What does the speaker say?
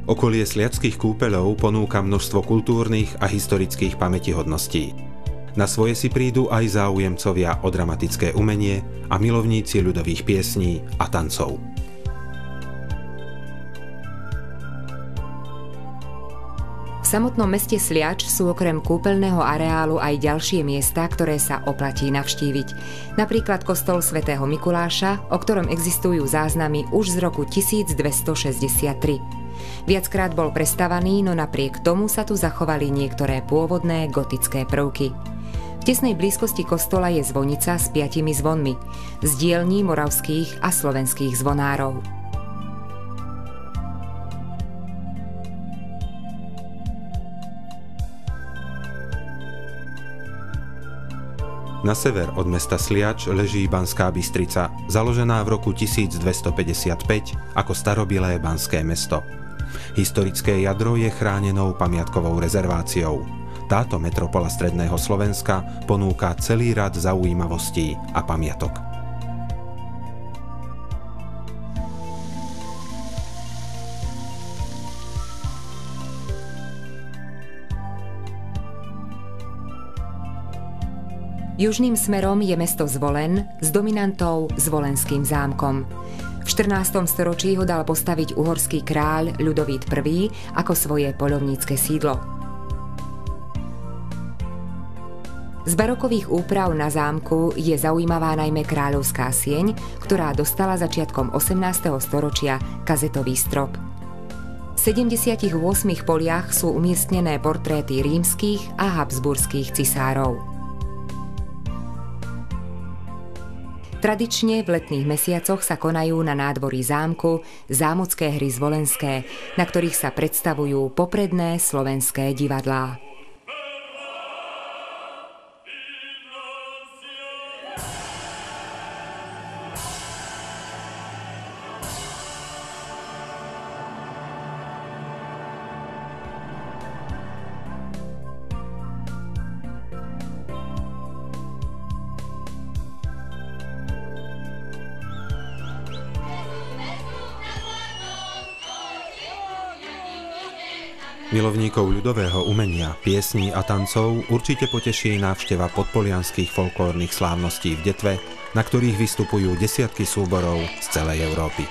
Okolie sliačských kúpeľov ponúka množstvo kultúrnych a historických pamätihodností. Na svoje si prídu aj záujemcovia o dramatické umenie a milovníci ľudových piesní a tancov. V samotnom meste Sliač sú okrem kúpeľného areálu aj ďalšie miesta, ktoré sa oplatí navštíviť. Napríklad kostol svätého Mikuláša, o ktorom existujú záznamy už z roku 1263. Viackrát bol prestavaný, no napriek tomu sa tu zachovali niektoré pôvodné gotické prvky. V tesnej blízkosti kostola je zvonica s 5 zvonmi, z dielní moravských a slovenských zvonárov. Na sever od mesta Sliač leží Banská Bystrica, založená v roku 1255 ako starobilé banské mesto. Historické jadro je chránenou pamiatkovou rezerváciou. Táto metropola stredného Slovenska ponúka celý rad zaujímavostí a pamiatok. Južným smerom je mesto Zvolen s dominantou Zvolenským zámkom. V 14. storočí ho dal postaviť uhorský kráľ Ľudovít I. ako svoje poľovnícke sídlo. Z barokových úprav na zámku je zaujímavá najmä kráľovská sieň, ktorá dostala začiatkom 18. storočia kazetový strop. V 78 poliach sú umiestnené portréty rímskych a habsburských cisárov. Tradične v letných mesiacoch sa konajú na nádvorí zámku zámocké hry zvolenské, na ktorých sa predstavujú popredné slovenské divadlá. Milovníkov ľudového umenia, piesní a tancov určite poteší návšteva podpolianských folklórnych slávností v Detve, na ktorých vystupujú desiatky súborov z celej Európy.